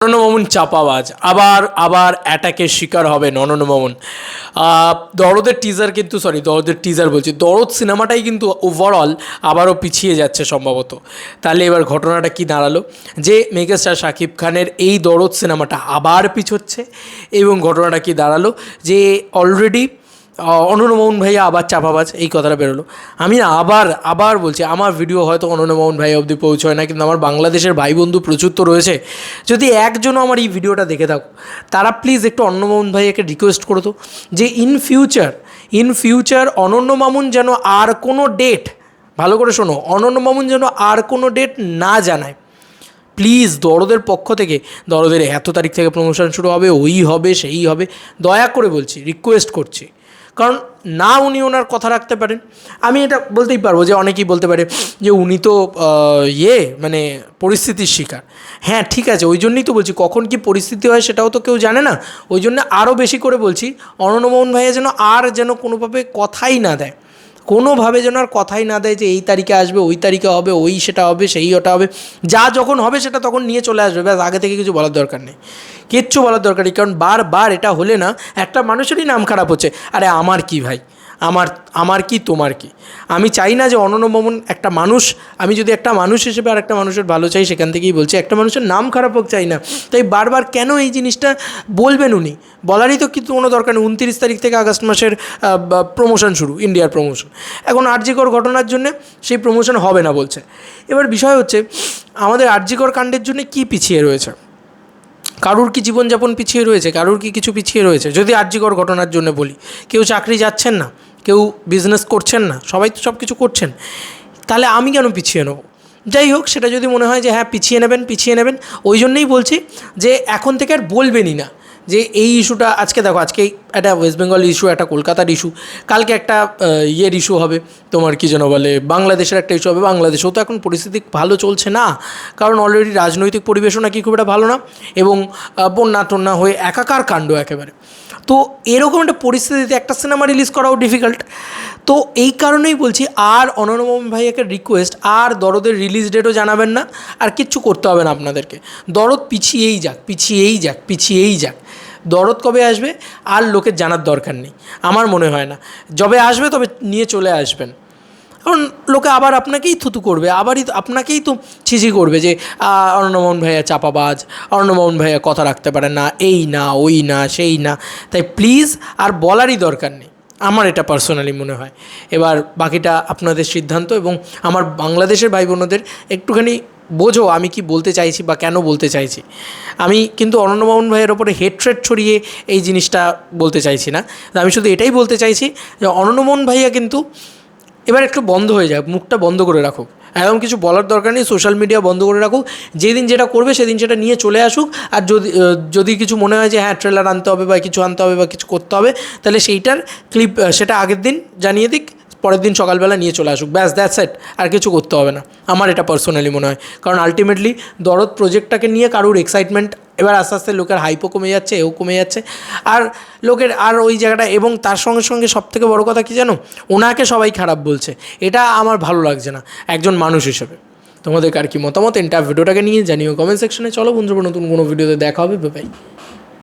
অনন্য চাপাবাজ আবার আবার অ্যাটাকের শিকার হবেন অনন্য মামুন। দরদের টিজার কিন্তু দরদের টিজার বলছি, দরদ সিনেমাটাই কিন্তু ওভারঅল আবারও পিছিয়ে যাচ্ছে সম্ভবত। তাহলে এবার ঘটনাটা কি দাঁড়ালো যে মেগাস্টার শাকিব খানের এই দরদ সিনেমাটা আবার পিছোচ্ছে, এবং ঘটনাটা কি দাঁড়ালো যে অলরেডি অনন্য মামুন ভাইয়া আবার চাপাবাজ, এই কথাটা বেরোলো। আমি না আবার বলছি, আমার ভিডিও হয়তো অনন্য মামুন ভাইয়া অবধি পৌঁছয় না, কিন্তু আমার বাংলাদেশের ভাই বন্ধু প্রচুর তো রয়েছে। যদি একজনও আমার এই ভিডিওটা দেখে থাকো, তারা প্লিজ একটু অনন্য মামুন ভাইয়াকে রিকোয়েস্ট করো তো যে ইন ফিউচার অনন্য মামুন যেন আর কোনো ডেট, ভালো করে শোনো, অনন্য মামুন যেন আর কোনো ডেট না জানায় প্লিজ। দরদের পক্ষ থেকে, দরদের এত তারিখ থেকে প্রমোশন শুরু হবে, ওই হবে সেই হবে, দয়া করে বলছি, রিকোয়েস্ট করছি। কারণ না উনি ওনার কথা রাখতে পারেন, আমি এটা বলতেই পারবো যে অনেকেই বলতে পারে যে উনি তো মানে পরিস্থিতির শিকার। হ্যাঁ ঠিক আছে, ওই জন্যই তো বলছি, কখন কি পরিস্থিতি হয় সেটাও তো কেউ জানে না। ওই জন্য আরও বেশি করে বলছি, অনন্য মামুন ভাইয়া যেন কোনোভাবে কথাই না দেয়, কোনোভাবে যেন আর কথাই না দেয় যে এই তারিখে আসবে, ওই তারিখে হবে, ওই সেটা হবে, সেই ওটা হবে, যা যখন হবে সেটা তখন নিয়ে চলে আসবে, ব্যাস। আগে থেকে কিছু বলার দরকার নেই, কিচ্ছু বলার দরকার নেই। কারণ বারবার এটা হলে না একটা মানুষেরই নাম খারাপ হচ্ছে। আরে আমার কি ভাই, আমার কি তোমার কি? আমি চাই না যে অনন্য মামুন একটা মানুষ, আমি যদি একটা মানুষ হিসেবে আর একটা মানুষের ভালো চাই, সেখান থেকেই বলছি, একটা মানুষের নাম খারাপ হোক চাই না। তাই বারবার কেন এই জিনিসটা বলবেন উনি? বলারই তো কিন্তু কোনো দরকার নেই। 29 তারিখ থেকে আগস্ট মাসের প্রমোশন শুরু, ইন্ডিয়ার প্রমোশন। এখন আরজিকর ঘটনার জন্য সেই প্রমোশন হবে না বলছে। এবার বিষয় হচ্ছে, আমাদের আরজিকর কাণ্ডের জন্য কি পিছিয়ে রয়েছে? কারুর কি জীবনযাপন পিছিয়ে রয়েছে? কারুর কি কিছু পিছিয়ে রয়েছে? যদি আরজিকর ঘটনার জন্য বলি, কেউ চাকরি যাচ্ছেন না, কেউ বিজনেস করছেন না, সবাই তো সব কিছু করছেন, তাহলে আমি কেন পিছিয়ে নেব? যাই হোক, সেটা যদি মনে হয় যে হ্যাঁ পিছিয়ে নেবেন, ওই জন্যই বলছি যে এখন থেকে আর বলবেনই না যে এই ইস্যুটা। আজকে দেখো, আজকে একটা ওয়েস্ট বেঙ্গল ইস্যু, একটা কলকাতার ইস্যু, কালকে একটা ইস্যু হবে, তোমার কী যেন বলে, বাংলাদেশের একটা ইস্যু হবে। বাংলাদেশেও তো এখন পরিস্থিতি ভালো চলছে না, কারণ অলরেডি রাজনৈতিক পরিবেশও নাকি খুব একটা ভালো না, এবং বন্যা টন্যা হয়ে একাকার কাণ্ড একেবারে। তো এরকম একটা পরিস্থিতিতে একটা সিনেমা রিলিজ করাও ডিফিকাল্ট। তো এই কারণেই বলছি, আর অনন্য মামুন ভাইয়াকে রিকোয়েস্ট, আর দরদের রিলিজ ডেটও জানাবেন না, আর কিচ্ছু করতে হবে না আপনাদেরকে। দরদ পিছিয়েই যাক। দরদ কবে আসবে আর লোকের জানার দরকার নেই, আমার মনে হয় না। যবে আসবে তবে নিয়ে চলে আসবেন, কারণ লোকে আবার আপনাকেই থুতু করবে, আপনাকেই তো ছিছি করবে যে অনন্য মামুন ভাইয়া চাপাবাজ, অনন্য মামুন ভাইয়া কথা রাখতে পারে না, এই না ওই না সেই না। তাই প্লিজ আর বলারই দরকার নেই, আমার এটা পার্সোনালি মনে হয়। এবার বাকিটা আপনাদের সিদ্ধান্ত, এবং আমার বাংলাদেশের ভাই বোনদের একটুখানি বোঝো আমি কি বলতে চাইছি বা কেন বলতে চাইছি। আমি কিন্তু অনন্য মামুন ভাইয়ের ওপরে হেট্রেট ছড়িয়ে এই জিনিসটা বলতে চাইছি না। আমি শুধু এটাই বলতে চাইছি যে অনন্য মামুন ভাইয়া কিন্তু এবার একটু বন্ধ হয়ে যায়, মুখটা বন্ধ করে রাখুক, এরকম কিছু বলার দরকার নেই, সোশ্যাল মিডিয়া বন্ধ করে রাখুক, যেদিন যেটা করবে সেদিন সেটা নিয়ে চলে আসুক। আর যদি কিছু মনে হয় যে হ্যাঁ ট্রেলার আনতে হবে বা কিছু আনতে হবে বা কিছু করতে হবে, তাহলে সেইটার ক্লিপ সেটা আগের দিন জানিয়ে দিক, পরের দিন সকালবেলা নিয়ে চলে আসুক, ব্যাস, দ্যাটস ইট। আর কিছু করতে হবে না, আমার এটা পার্সোনালি মনে হয়। কারণ আলটিমেটলি দরদ প্রজেক্টটাকে নিয়ে কারুর এক্সাইটমেন্ট এবার আস্তে আস্তে লোকের হাইপও কমে যাচ্ছে, এও কমে যাচ্ছে, আর লোকের আর ওই জায়গাটা, এবং তার সঙ্গে সঙ্গে সবথেকে বড় কথা কী জানো, ওনাকে সবাই খারাপ বলছে, এটা আমার ভালো লাগছে না একজন মানুষ হিসেবে। তোমাদের আর কি মতামত এন্টার ভিডিওটাকে নিয়ে জানিও কমেন্ট সেকশনে। চলো বন্ধুরা, নতুন কোনো ভিডিওতে দেখা হবে, বাই।